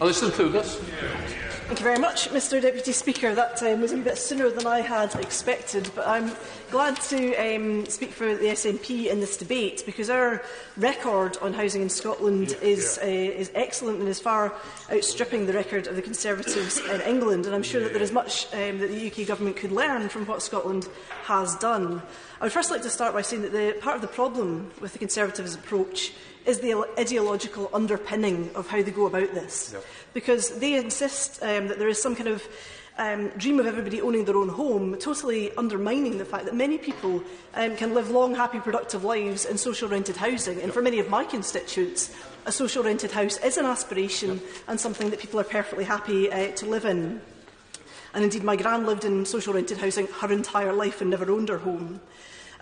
Alison Thewliss. Thank you very much, Mr Deputy Speaker. That was a bit sooner than I had expected, but I'm glad to speak for the SNP in this debate, because our record on housing in Scotland is excellent and is far outstripping the record of the Conservatives in England, and I'm sure that there is much that the UK Government could learn from what Scotland has done. I would first like to start by saying that part of the problem with the Conservatives' approach is the ideological underpinning of how they go about this. Because they insist that there is some kind of dream of everybody owning their own home, totally undermining the fact that many people can live long, happy, productive lives in social rented housing. And for many of my constituents, a social rented house is an aspiration and something that people are perfectly happy to live in. And indeed, my gran lived in social rented housing her entire life and never owned her home.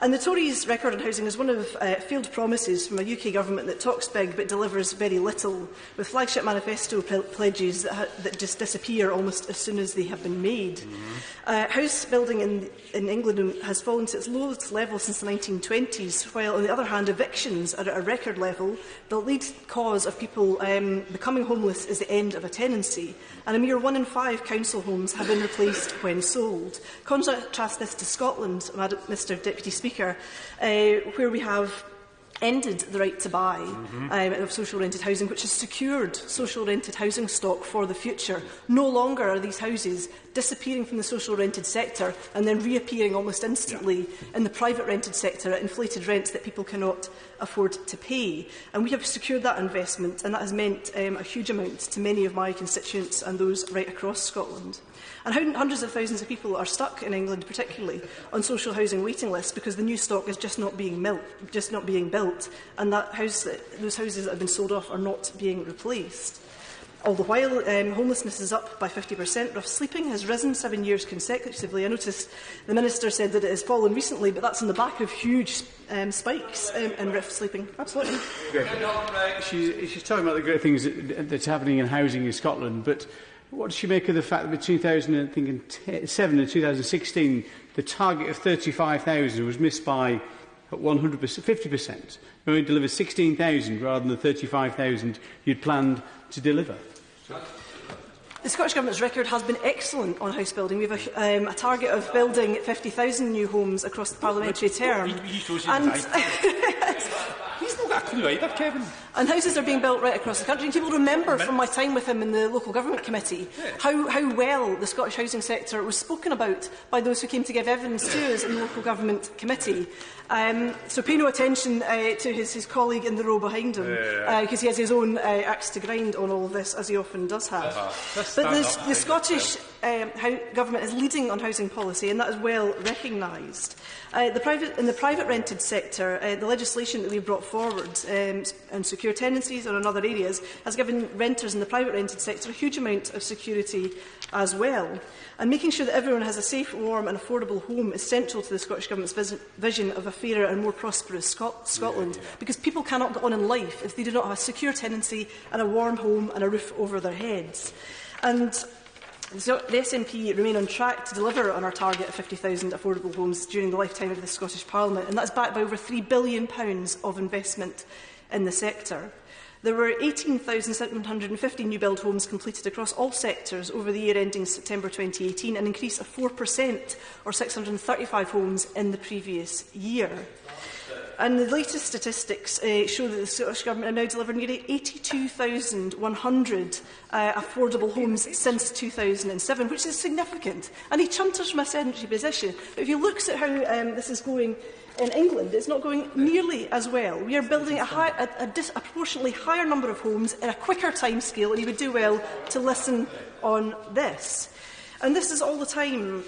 And the Tories' record on housing is one of failed promises from a UK government that talks big but delivers very little, with flagship manifesto pledges that just disappear almost as soon as they have been made. House building in England has fallen to its lowest level since the 1920s, while on the other hand evictions are at a record level. The lead cause of people becoming homeless is the end of a tenancy, and a mere 1 in 5 council homes have been replaced when sold. Contrast this to Scotland, Mr Deputy Speaker, where we have ended the right to buy of social rented housing, which has secured social rented housing stock for the future. No longer are these houses disappearing from the social rented sector and then reappearing almost instantly in the private rented sector at inflated rents that people cannot afford to pay. And we have secured that investment, and that has meant a huge amount to many of my constituents and those right across Scotland. And hundreds of thousands of people are stuck in England, particularly on social housing waiting lists, because the new stock is just not being built, and those houses that have been sold off are not being replaced. All the while, homelessness is up by 50%. Rough sleeping has risen 7 years consecutively. I noticed the Minister said that it has fallen recently, but that's on the back of huge spikes in rough sleeping. Absolutely. She's talking about the great things that's happening in housing in Scotland, but what does she make of the fact that between 2007 and 2016, the target of 35,000 was missed by 100%, 50%? You only delivered 16,000 rather than the 35,000 you'd planned to deliver. The Scottish Government's record has been excellent on house building. We have a target of building 50,000 new homes across the parliamentary term. He's not got a clue either, Kevin. And houses are being built right across the country. And people remember from my time with him in the local government committee how well the Scottish housing sector was spoken about by those who came to give evidence to us in the local government committee. So pay no attention to his colleague in the row behind him, because he has his own axe to grind on all of this, as he often does have. But the Scottish government is leading on housing policy, and that is well recognised. In the private rented sector, the legislation that we've brought forward on secure tenancies and on other areas has given renters in the private rented sector a huge amount of security as well. And making sure that everyone has a safe, warm and affordable home is central to the Scottish Government's vision of a fairer and more prosperous Scotland, because people cannot go on in life if they do not have a secure tenancy and a warm home and a roof over their heads. And so the SNP remain on track to deliver on our target of 50,000 affordable homes during the lifetime of the Scottish Parliament, and that is backed by over £3 billion of investment in the sector. There were 18,750 new build homes completed across all sectors over the year ending September 2018, an increase of 4%, or 635 homes in the previous year. And the latest statistics show that the Scottish Government have now delivered nearly 82,100 affordable homes since 2007, which is significant. And he chunters from a sedentary position. But if you look at how this is going in England, it's not going nearly as well. We are building a disproportionately higher number of homes in a quicker timescale, and you would do well to on this. And this is all the time,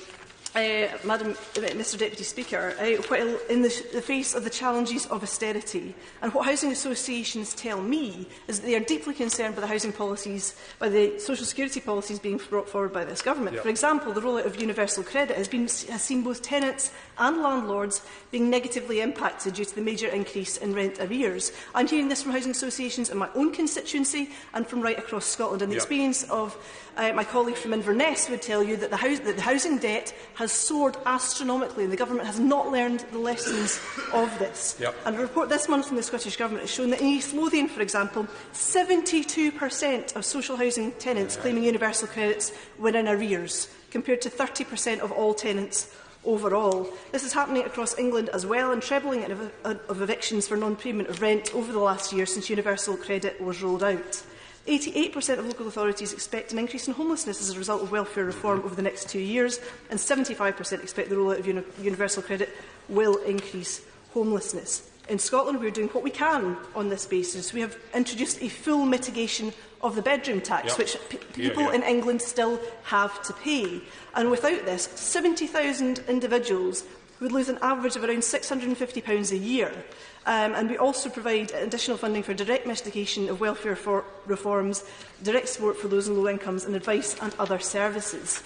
Mr Deputy Speaker, while in the face of the challenges of austerity. And what housing associations tell me is that they are deeply concerned by the housing policies, by the social security policies being brought forward by this government. For example, the rollout of universal credit has seen both tenants and landlords being negatively impacted due to the major increase in rent arrears. I'm hearing this from housing associations in my own constituency and from right across Scotland. And the experience of my colleague from Inverness would tell you that the housing debt has soared astronomically, and the Government has not learned the lessons of this. Yep. And a report this month from the Scottish Government has shown that in East Lothian, for example, 72% of social housing tenants claiming universal credits were in arrears, compared to 30% of all tenants overall. This is happening across England as well, and trebling of evictions for non-payment of rent over the last year since universal credit was rolled out. 88% of local authorities expect an increase in homelessness as a result of welfare reform over the next 2 years, and 75% expect the rollout of universal credit will increase homelessness. In Scotland, we are doing what we can on this basis. We have introduced a full mitigation of the bedroom tax, which people in England still have to pay. And without this, 70,000 individuals would lose an average of around £650 a year. And we also provide additional funding for direct mitigation of welfare reforms, direct support for those in low incomes, and advice and other services.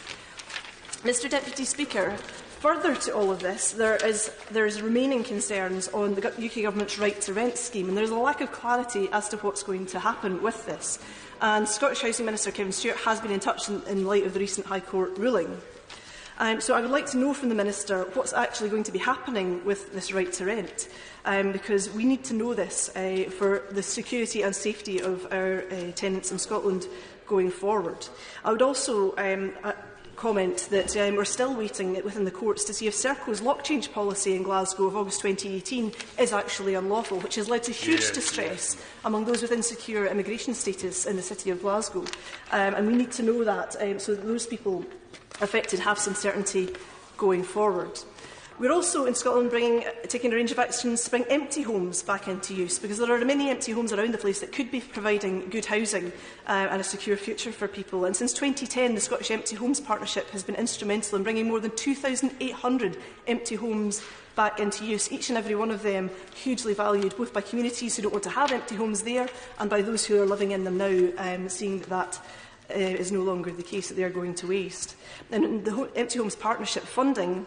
Mr Deputy Speaker, further to all of this, there is remaining concerns on the UK Government's right to rent scheme, and there is a lack of clarity as to what's going to happen with this. And Scottish Housing Minister Kevin Stewart has been in touch in light of the recent High Court ruling. So I would like to know from the Minister what's actually going to be happening with this right to rent, because we need to know this for the security and safety of our tenants in Scotland going forward. I would also comment that we're still waiting within the courts to see if Serco's lock change policy in Glasgow of August 2018 is actually unlawful, which has led to huge distress among those with insecure immigration status in the city of Glasgow. And we need to know that so that those people affected have some certainty going forward. We're also in Scotland taking a range of actions to bring empty homes back into use, because there are many empty homes around the place that could be providing good housing and a secure future for people. And since 2010, the Scottish Empty Homes Partnership has been instrumental in bringing more than 2,800 empty homes back into use, each and every one of them hugely valued, both by communities who don't want to have empty homes there and by those who are living in them now, seeing that is no longer the case, that they are going to waste. And the Empty Homes Partnership funding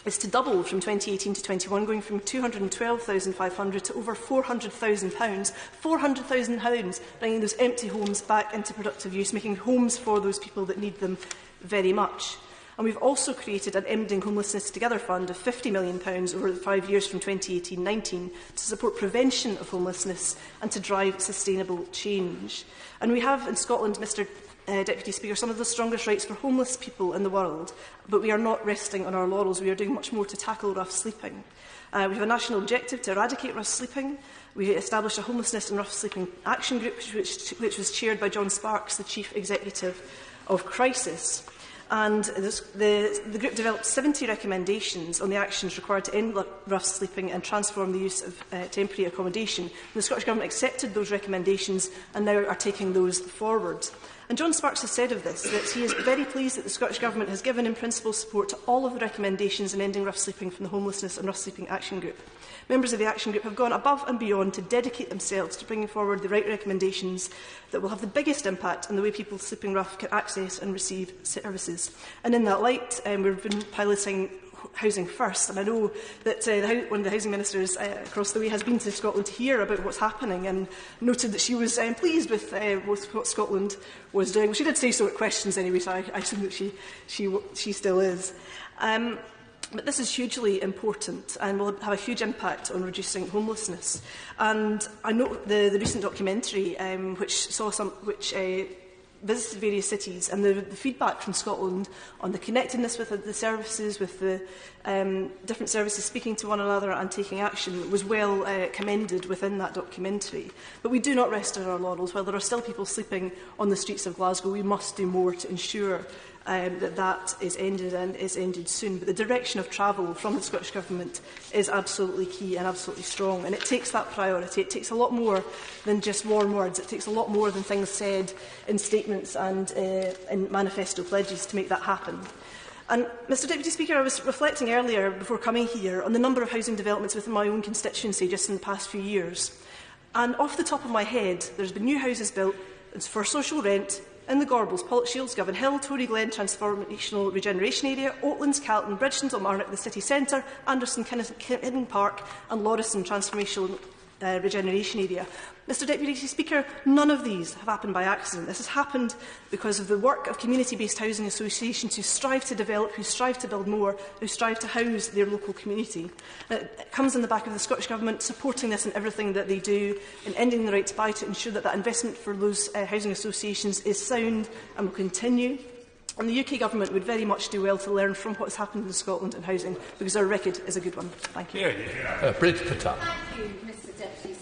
is to double from 2018 to 21, going from £212,500 to over £400,000. £400,000, bringing those empty homes back into productive use, making homes for those people that need them very much. And we've also created an Ending Homelessness Together Fund of £50 million over the 5 years from 2018-19 to support prevention of homelessness and to drive sustainable change. And we have in Scotland, Mr Deputy Speaker, some of the strongest rights for homeless people in the world, but we are not resting on our laurels. We are doing much more to tackle rough sleeping. We have a national objective to eradicate rough sleeping. We established a homelessness and rough sleeping action group, which was chaired by John Sparks, the Chief Executive of Crisis. And the group developed 70 recommendations on the actions required to end rough sleeping and transform the use of temporary accommodation. And the Scottish Government accepted those recommendations and now are taking those forward. And John Sparks has said of this that he is very pleased that the Scottish Government has given in principle support to all of the recommendations in ending rough sleeping from the Homelessness and Rough Sleeping Action Group. Members of the Action Group have gone above and beyond to dedicate themselves to bringing forward the right recommendations that will have the biggest impact on the way people sleeping rough can access and receive services. And in that light, we've been piloting Housing First, and I know that one of the housing ministers across the way has been to Scotland to hear about what's happening and noted that she was pleased with what Scotland was doing. Well, she did say so at questions anyway, so I assume that she still is. But this is hugely important and will have a huge impact on reducing homelessness. And I note the recent documentary which visited various cities, and the feedback from Scotland on the connectedness with the services, with the different services speaking to one another and taking action was well commended within that documentary. But we do not rest on our laurels. While there are still people sleeping on the streets of Glasgow, we must do more to ensure that is ended, and is ended soon. But the direction of travel from the Scottish Government is absolutely key and absolutely strong, and it takes that priority. It takes a lot more than just warm words. It takes a lot more than things said in statements and in manifesto pledges to make that happen. And, Mr Deputy Speaker, I was reflecting earlier before coming here on the number of housing developments within my own constituency just in the past few years. And off the top of my head, there's been new houses built for social rent in the Gorbals, Pollock-Shields, Govan Hill, Tory Glen Transformational Regeneration Area, Oatlands, Calton, Bridgeton, Dalmarnock, the City Centre, Anderson, Kinnan Park and Lauriston Transformational regeneration area. Mr Deputy Speaker, none of these have happened by accident. This has happened because of the work of community-based housing associations who strive to develop, who strive to build more, who strive to house their local community. It comes in the back of the Scottish Government supporting this in everything that they do, in ending the right to buy to ensure that that investment for those housing associations is sound and will continue. And the UK Government would very much do well to learn from what has happened in Scotland in housing, because our record is a good one. Thank you. Bridge Patel. Thank you, Mr Deputy